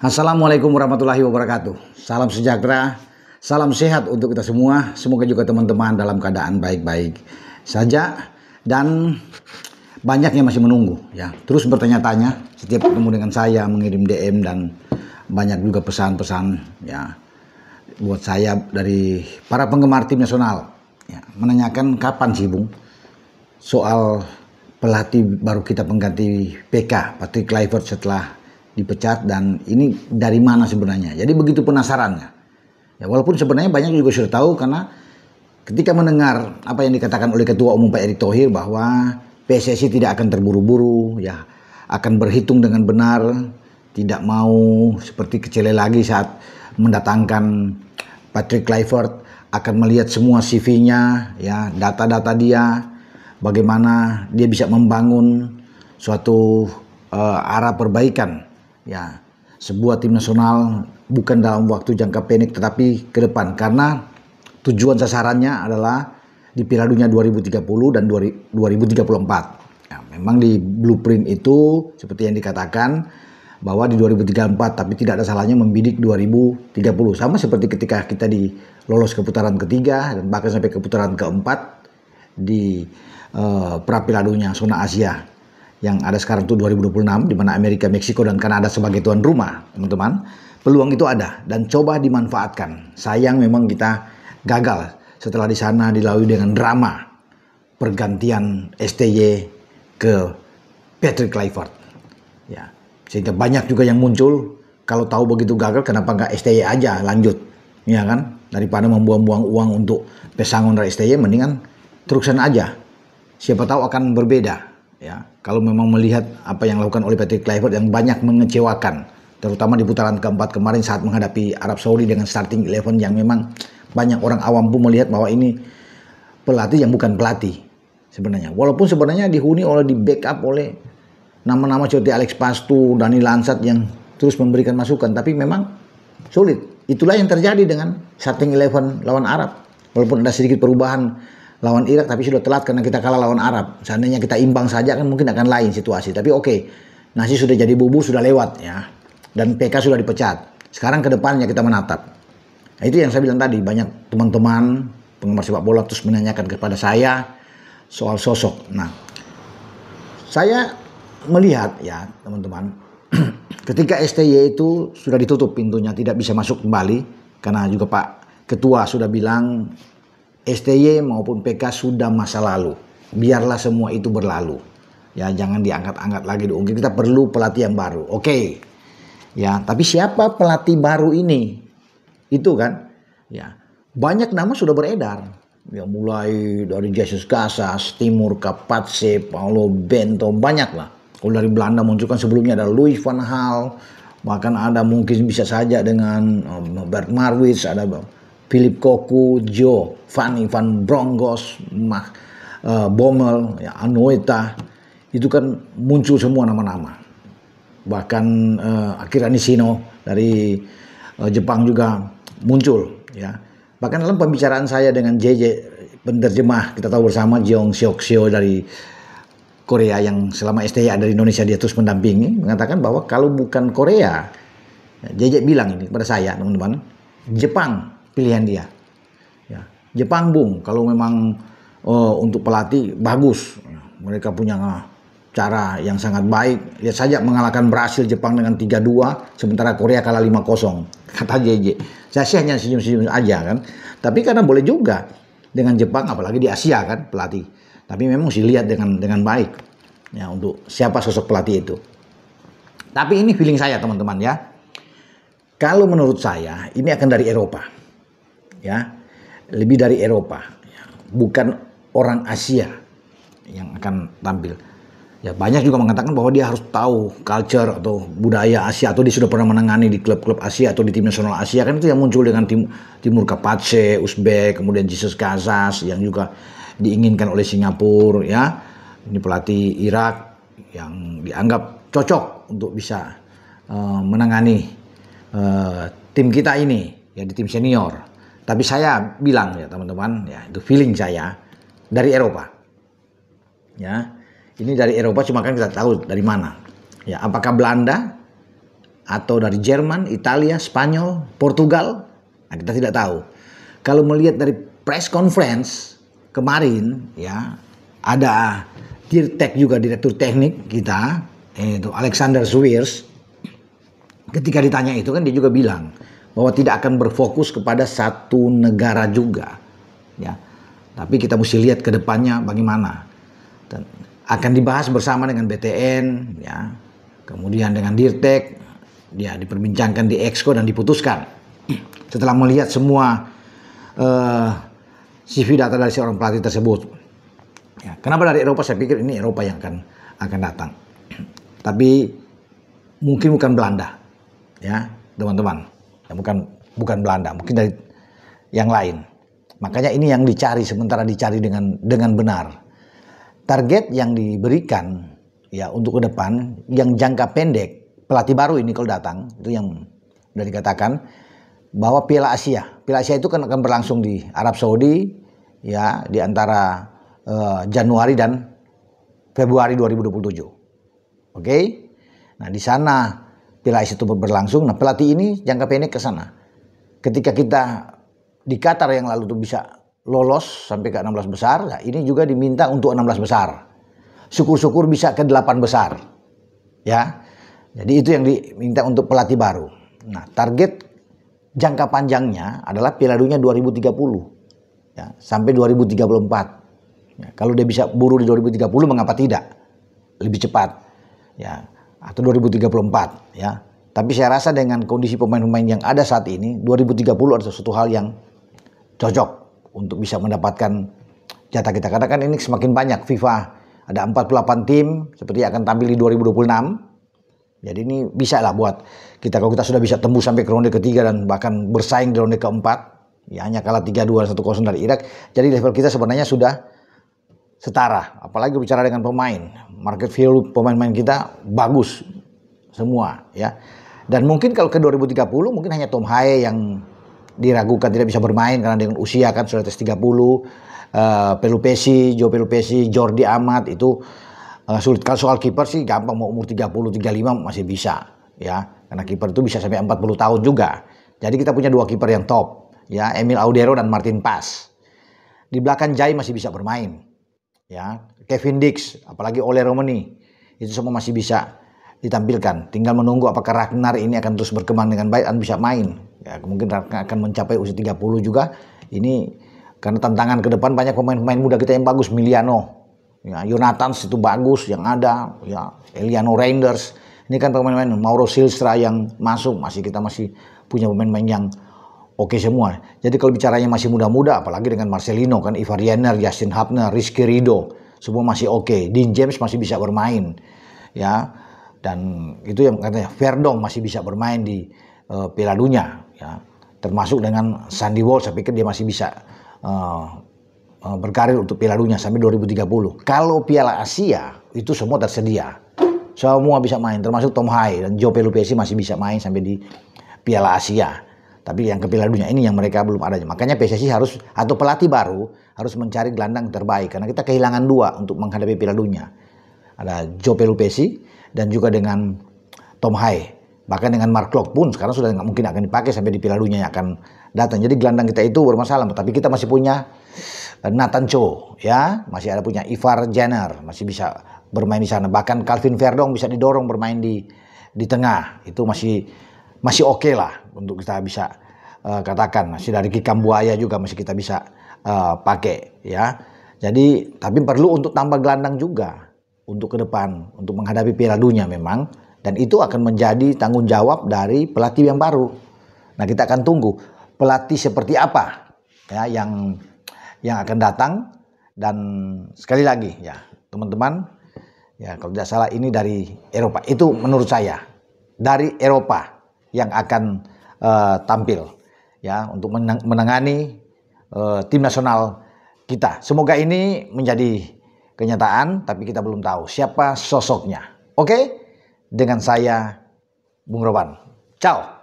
Assalamualaikum warahmatullahi wabarakatuh. Salam sejahtera, salam sehat untuk kita semua. Semoga juga teman-teman dalam keadaan baik-baik saja dan banyak yang masih menunggu ya. Terus bertanya-tanya setiap ketemu dengan saya, mengirim DM dan banyak juga pesan-pesan ya buat saya dari para penggemar tim nasional ya, menanyakan kapan sih Bung soal pelatih baru kita pengganti PK Patrick Kluivert setelah dipecat, dan ini dari mana sebenarnya. Jadi begitu penasarannya ya, walaupun sebenarnya banyak juga sudah tahu karena ketika mendengar apa yang dikatakan oleh Ketua Umum Pak Erick Thohir bahwa PSSI tidak akan terburu-buru ya, akan berhitung dengan benar, tidak mau seperti kecele lagi saat mendatangkan Patrick Kluivert, akan melihat semua CV-nya ya, data-data dia, bagaimana dia bisa membangun suatu arah perbaikan ya sebuah tim nasional, bukan dalam waktu jangka pendek tetapi ke depan, karena tujuan sasarannya adalah di Piala Dunia 2030 dan 2034 ya, memang di blueprint itu seperti yang dikatakan bahwa di 2034, tapi tidak ada salahnya membidik 2030, sama seperti ketika kita lolos ke putaran ketiga dan bahkan sampai ke putaran keempat di pra Piala Dunia zona Asia yang ada sekarang tuh 2026, di mana Amerika, Meksiko dan Kanada sebagai tuan rumah, teman-teman. Peluang itu ada dan coba dimanfaatkan. Sayang memang kita gagal setelah di sana dilalui dengan drama pergantian STY ke Patrick Kluivert ya, sehingga banyak juga yang muncul, kalau tahu begitu gagal kenapa nggak STY aja lanjut ya kan, daripada membuang-buang uang untuk pesangon dari STY, mendingan terusan aja. Siapa tahu akan berbeda ya, kalau memang melihat apa yang dilakukan oleh Patrick Kluivert yang banyak mengecewakan, terutama di putaran keempat kemarin saat menghadapi Arab Saudi dengan starting 11 yang memang banyak orang awam pun melihat bahwa ini pelatih yang bukan pelatih sebenarnya, walaupun sebenarnya dihuni oleh, di backup oleh nama-nama seperti Alex Pastu, Dani Lansat yang terus memberikan masukan, tapi memang sulit. Itulah yang terjadi dengan starting 11 lawan Arab, walaupun ada sedikit perubahan lawan Irak, tapi sudah telat karena kita kalah lawan Arab. Seandainya kita imbang saja kan mungkin akan lain situasi. Tapi oke, nasi sudah jadi bubur, sudah lewat ya. Dan PK sudah dipecat. Sekarang ke depannya kita menatap. Nah, itu yang saya bilang tadi, banyak teman-teman penggemar sepak bola terus menanyakan kepada saya soal sosok. Nah, saya melihat ya teman-teman, ketika STY itu sudah ditutup pintunya, tidak bisa masuk kembali, karena juga Pak Ketua sudah bilang STY maupun PK sudah masa lalu, biarlah semua itu berlalu ya, jangan diangkat-angkat lagi, diungkit. Kita perlu pelatih yang baru, oke ya, tapi siapa pelatih baru ini? Itu kan ya, banyak nama sudah beredar ya, mulai dari Jesus Casas, Timur Kapatse, Paulo Bento, banyak lah. Kalau dari Belanda muncul kan sebelumnya ada Louis van Gaal, bahkan ada mungkin bisa saja dengan Bert Marwitz, ada Philip Cocu, Giovanni van Bronckhorst, Bommel, ya, Anoeta, itu kan muncul semua nama-nama. Bahkan Akira Nishino dari Jepang juga muncul ya. Bahkan dalam pembicaraan saya dengan JJ penerjemah, kita tahu bersama Jeong Seok Seo dari Korea yang selama STY ada di Indonesia, dia terus mendampingi, mengatakan bahwa kalau bukan Korea, JJ bilang ini kepada saya, teman-teman, Jepang pilihan dia ya. Jepang Bung, kalau memang untuk pelatih bagus, mereka punya cara yang sangat baik. Lihat saja mengalahkan Brasil, Jepang dengan 3-2, sementara Korea kalah 5-0, kata JJ. Saya sih hanya senyum-senyum aja kan, tapi karena boleh juga dengan Jepang, apalagi di Asia kan pelatih, tapi memang mesti lihat dengan baik ya untuk siapa sosok pelatih itu. Tapi ini feeling saya teman-teman ya, kalau menurut saya ini akan dari Eropa ya, lebih dari Eropa, bukan orang Asia yang akan tampil ya. Banyak juga mengatakan bahwa dia harus tahu culture atau budaya Asia, atau dia sudah pernah menangani di klub-klub Asia atau di tim nasional Asia, kan itu yang muncul dengan Timur Kapatse, Uzbek, kemudian Jesus Casas yang juga diinginkan oleh Singapura ya. Ini pelatih Irak yang dianggap cocok untuk bisa menangani tim kita ini ya, di tim senior. Tapi saya bilang ya teman-teman ya, itu feeling saya dari Eropa ya. Ini dari Eropa, cuma kan kita tahu dari mana ya, apakah Belanda atau dari Jerman, Italia, Spanyol, Portugal? Nah, kita tidak tahu. Kalau melihat dari press conference kemarin, ya, ada Tirtek juga, direktur teknik kita, itu Alexander Swiers. Ketika ditanya itu kan dia juga bilang bahwa tidak akan berfokus kepada satu negara juga, ya. Tapi kita mesti lihat ke depannya bagaimana. Dan akan dibahas bersama dengan BTN, ya. Kemudian dengan Dirtek, ya, diperbincangkan di Exco dan diputuskan. Setelah melihat semua CV data dari seorang pelatih tersebut. Ya, kenapa dari Eropa? Saya pikir ini Eropa yang akan datang. Tapi mungkin bukan Belanda, ya teman-teman. Ya, bukan Belanda, mungkin dari yang lain. Makanya ini yang dicari, sementara dicari dengan benar. Target yang diberikan ya untuk ke depan, yang jangka pendek, pelatih baru ini kalau datang, itu yang sudah dikatakan bahwa Piala Asia. Piala Asia itu kan akan berlangsung di Arab Saudi, ya, di antara Januari dan Februari 2027. Oke? Nah, di sana Piala Asia itu berlangsung. Nah, pelatih ini jangka pendek ke sana. Ketika kita di Qatar yang lalu tuh bisa lolos sampai ke 16 besar, nah ini juga diminta untuk 16 besar. Syukur-syukur bisa ke 8 besar. Ya. Jadi itu yang diminta untuk pelatih baru. Nah, target jangka panjangnya adalah Piala Dunia 2030. Ya, sampai 2034. Ya, kalau dia bisa buru di 2030, mengapa tidak? Lebih cepat. Ya, atau 2034, ya. Tapi saya rasa dengan kondisi pemain-pemain yang ada saat ini, 2030 adalah sesuatu hal yang cocok untuk bisa mendapatkan jatah kita. Karena kan ini semakin banyak. FIFA ada 48 tim seperti akan tampil di 2026. Jadi ini bisa lah buat kita, kalau kita sudah bisa tembus sampai ke ronde ketiga dan bahkan bersaing di ronde keempat, ya hanya kalah 3-2 1-0 dari Irak. Jadi level kita sebenarnya sudah setara. Apalagi bicara dengan pemain, market value pemain-pemain kita bagus semua, ya. Dan mungkin kalau ke 2030 mungkin hanya Tom Haye yang diragukan tidak bisa bermain karena dengan usia kan sudah atas 30. Pelupesi, Joe Pelupesi, Jordi Amat itu sulit. Kalau soal kiper sih gampang, mau umur 30, 35 masih bisa, ya. Karena kiper itu bisa sampai 40 tahun juga. Jadi kita punya dua kiper yang top, ya, Emil Audero dan Martin Pas. Di belakang Jai masih bisa bermain. Ya, Kevin Dix, apalagi Ole Romani, itu semua masih bisa ditampilkan. Tinggal menunggu apakah Ragnar ini akan terus berkembang dengan baik dan bisa main. Ya, mungkin Ragnar akan mencapai usia 30 juga. Ini karena tantangan ke depan banyak pemain-pemain muda kita yang bagus. Miliano, ya, Jonathans itu bagus yang ada, ya, Eliano Reinders. Ini kan pemain-pemain, Mauro Silstra yang masuk, kita masih punya pemain-pemain yang oke semua. Jadi kalau bicaranya masih muda-muda, apalagi dengan Marcelino kan, Ivar Jenner, Justin Hapner, Rizky Ridho, semua masih oke. Dean James masih bisa bermain, ya. Dan itu yang katanya Verdong masih bisa bermain di Piala Dunia, ya. Termasuk dengan Sandy Walsh, saya pikir dia masih bisa berkarir untuk Piala Dunia sampai 2030. Kalau Piala Asia itu semua tersedia, semua bisa main, termasuk Tom Haye dan Joe Pelupesi masih bisa main sampai di Piala Asia. Tapi yang ke Piala Dunia ini yang mereka belum ada. Makanya PSSI harus, atau pelatih baru harus mencari gelandang terbaik. Karena kita kehilangan dua untuk menghadapi Piala Dunia. Ada Joe Pelupesi dan juga dengan Tom Haye. Bahkan dengan Mark Klok pun sekarang sudah nggak mungkin akan dipakai sampai di Piala Dunia yang akan datang. Jadi gelandang kita itu bermasalah. Tapi kita masih punya Nathan Cho, ya, masih ada punya Ivar Jenner, masih bisa bermain di sana. Bahkan Calvin Verdong bisa didorong bermain di tengah. Itu masih oke lah untuk kita bisa katakan. Masih dari Kikam Buaya juga masih kita bisa pakai, ya. Jadi tapi perlu untuk tambah gelandang juga untuk ke depan, untuk menghadapi Piala Dunia memang. Dan itu akan menjadi tanggung jawab dari pelatih yang baru. Nah, kita akan tunggu pelatih seperti apa, ya, yang akan datang. Dan sekali lagi, ya teman-teman, ya kalau tidak salah ini dari Eropa. Itu menurut saya dari Eropa yang akan tampil, ya, untuk menangani tim nasional kita. Semoga ini menjadi kenyataan, tapi kita belum tahu siapa sosoknya. Oke? Dengan saya, Bung Roban. Ciao.